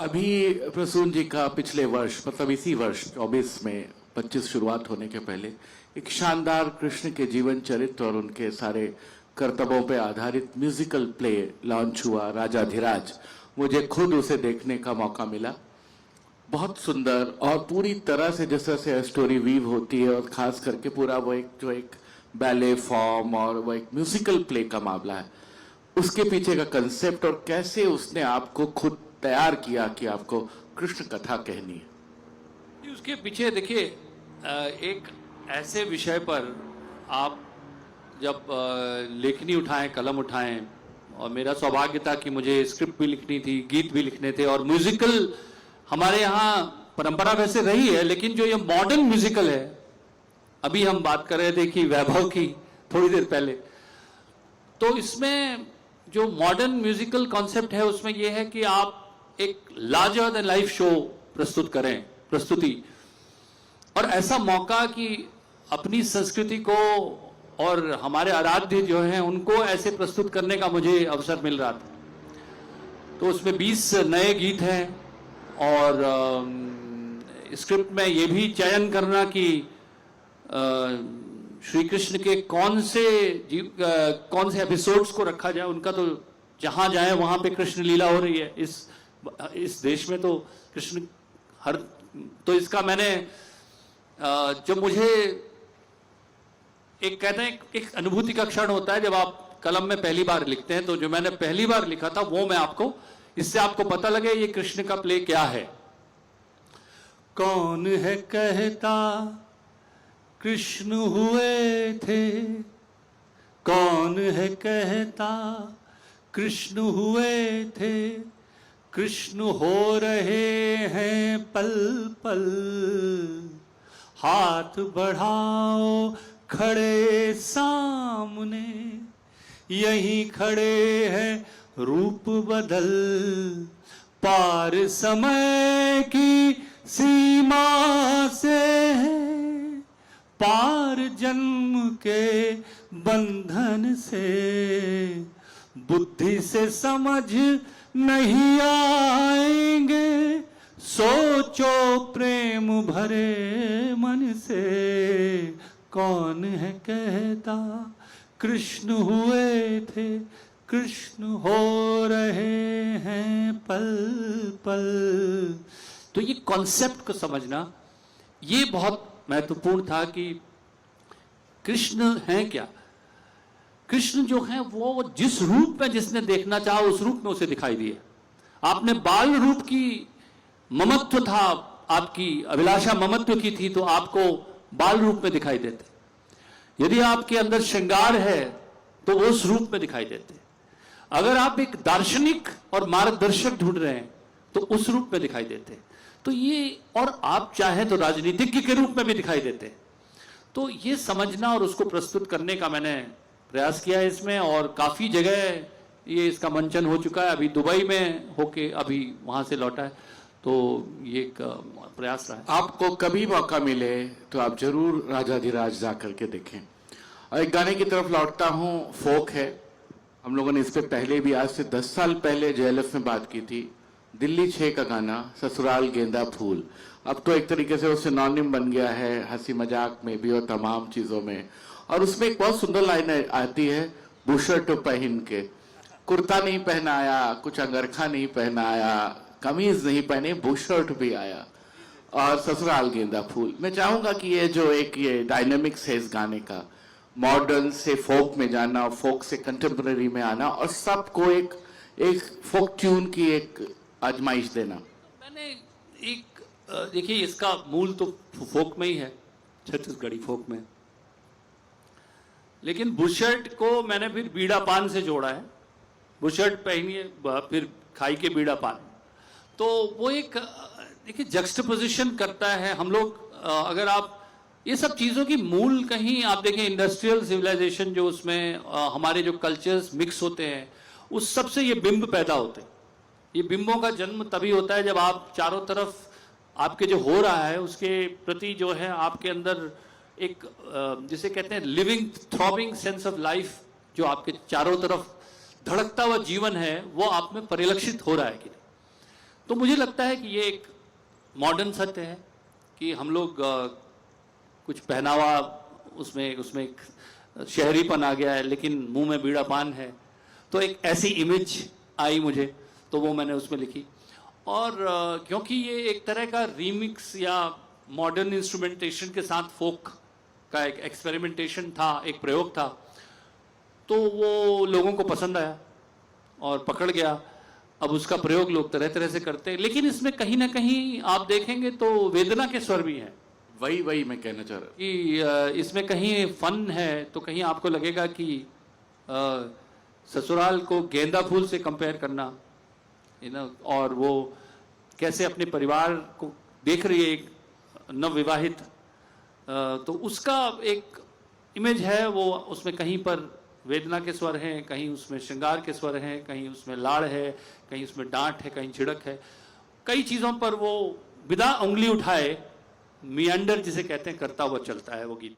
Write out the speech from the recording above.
अभी प्रसून जी का पिछले वर्ष मतलब इसी वर्ष 24 में 25 शुरुआत होने के पहले एक शानदार कृष्ण के जीवन चरित्र और उनके सारे कर्तव्यों पर आधारित म्यूजिकल प्ले लॉन्च हुआ राजाधिराज। मुझे खुद उसे देखने का मौका मिला। बहुत सुंदर और पूरी तरह से जैसे से स्टोरी वीव होती है और खास करके पूरा वो एक बैले फॉर्म और वो एक म्यूजिकल प्ले का मामला है, उसके पीछे का कंसेप्ट और कैसे उसने आपको खुद तैयार किया कि आपको कृष्ण कथा कहनी है। उसके पीछे देखिए एक ऐसे विषय पर आप जब लेखनी उठाएं, कलम उठाएं, और मेरा सौभाग्य था कि मुझे स्क्रिप्ट भी लिखनी थी, गीत भी लिखने थे, और म्यूजिकल हमारे यहाँ परंपरा वैसे रही है, लेकिन जो ये मॉडर्न म्यूजिकल है, अभी हम बात कर रहे थे कि वैभव की थोड़ी देर पहले, तो इसमें जो मॉडर्न म्यूजिकल कॉन्सेप्ट है उसमें यह है कि आप एक लार्जर देन लाइफ शो प्रस्तुत करें, प्रस्तुति, और ऐसा मौका कि अपनी संस्कृति को और हमारे आराध्य जो हैं उनको ऐसे प्रस्तुत करने का मुझे अवसर मिल रहा था। तो उसमें 20 नए गीत हैं और स्क्रिप्ट में ये भी चयन करना कि श्री कृष्ण के कौन से एपिसोड्स को रखा जाए। उनका तो जहां जाए वहां पे कृष्ण लीला हो रही है इस देश में, तो कृष्ण हर, तो इसका मैंने जब मुझे एक कहते हैं एक अनुभूति का क्षण होता है जब आप कलम में पहली बार लिखते हैं, तो जो मैंने पहली बार लिखा था वो मैं आपको, इससे आपको पता लगे ये कृष्ण का प्ले क्या है। कौन है कहता कृष्ण हुए थे, कौन है कहता कृष्ण हुए थे, कृष्ण हो रहे हैं पल पल, हाथ बढ़ाओ खड़े सामने, यहीं खड़े हैं रूप बदल, पार समय की सीमा से है, पार जन्म के बंधन से, बुद्धि से समझ नहीं आएंगे, सोचो प्रेम भरे मन से, कौन है कहता कृष्ण हुए थे, कृष्ण हो रहे हैं पल पल। तो ये कॉन्सेप्ट को समझना ये बहुत महत्वपूर्ण था कि कृष्ण है क्या। कृष्ण जो है वो जिस रूप में जिसने देखना चाहा उस रूप में उसे दिखाई दिया। आपने बाल रूप की ममत्व था, आपकी अभिलाषा ममत्व की थी, तो आपको बाल रूप में दिखाई देते। यदि आपके अंदर श्रृंगार है तो वो उस रूप में दिखाई देते। अगर आप एक दार्शनिक और मार्गदर्शक ढूंढ रहे हैं तो उस रूप में दिखाई देते। तो ये, और आप चाहें तो राजनीतिज्ञ के रूप में भी दिखाई देते। तो ये समझना और उसको प्रस्तुत करने का मैंने प्रयास किया है इसमें, और काफी जगह ये इसका मंचन हो चुका है। अभी दुबई में होके अभी वहां से लौटा है, तो ये एक प्रयास रहा है। आपको कभी मौका मिले तो आप जरूर राजाधिराज जा करके देखें। और एक गाने की तरफ लौटता हूँ, फोक है। हम लोगों ने इस पे पहले भी, आज से 10 साल पहले JLF में बात की थी। दिल्ली 6 का गाना ससुराल गेंदा फूल, अब तो एक तरीके से वो सिनोनिम बन गया है हंसी मजाक में भी और तमाम चीजों में। और उसमें एक बहुत सुंदर लाइन आती है, बुशर्ट पहन के, कुर्ता नहीं पहनाया, कुछ अंगरखा नहीं पहनाया, कमीज नहीं पहने, बुशर्ट भी आया, और ससुराल गेंदा फूल। मैं चाहूंगा कि ये जो ये डायनेमिक्स है इस गाने का, मॉडर्न से फोक में जाना, फोक से कंटेम्पररी में आना, और सबको एक फोक ट्यून की एक आजमाइश देना। मैंने एक देखिए इसका मूल तो फोक में ही है, छत्तीसगढ़ी फोक में, लेकिन बुशर्ट को मैंने फिर बीड़ा पान से जोड़ा है। बुशर्ट पहनिए फिर खाई के बीड़ा पान, तो वो एक देखिए जक्स्टपोजिशन करता है। हम लोग अगर आप ये सब चीज़ों की मूल कहीं आप देखें, इंडस्ट्रियल सिविलाइजेशन जो उसमें हमारे जो कल्चर्स मिक्स होते हैं, उस सब से ये बिंब पैदा होते हैं। ये बिंबों का जन्म तभी होता है जब आप चारों तरफ आपके जो हो रहा है उसके प्रति जो है आपके अंदर एक जिसे कहते हैं living throbbing sense of life, जो आपके चारों तरफ धड़कता हुआ जीवन है वो आप में परिलक्षित हो रहा है कि नहीं। तो मुझे लगता है कि ये एक मॉडर्न सत्य है कि हम लोग कुछ पहनावा उसमें उसमें एक शहरीपन आ गया है, लेकिन मुंह में बीड़ा पान है। तो एक ऐसी इमेज आई मुझे, तो वो मैंने उसमें लिखी। और क्योंकि ये एक तरह का रीमिक्स या मॉडर्न इंस्ट्रूमेंटेशन के साथ फोक का एक एक्सपेरिमेंटेशन था, एक प्रयोग था, तो वो लोगों को पसंद आया और पकड़ गया। अब उसका प्रयोग लोग तरह तरह से करते हैं, लेकिन इसमें कहीं ना कहीं आप देखेंगे तो वेदना के स्वर भी हैं। वही मैं कहना चाह रहा हूँ कि इसमें कहीं फन है, तो कहीं आपको लगेगा कि ससुराल को गेंदा फूल से कंपेयर करना, और वो कैसे अपने परिवार को देख रही है एक नवविवाहित, तो उसका एक इमेज है। वो उसमें कहीं पर वेदना के स्वर हैं, कहीं उसमें श्रृंगार के स्वर हैं, कहीं उसमें लाड़ है, कहीं उसमें डांट है, कहीं झिड़क है। कई चीज़ों पर वो बिना उंगली उठाए मियांडर जिसे कहते हैं करता हुआ चलता है वो गीत।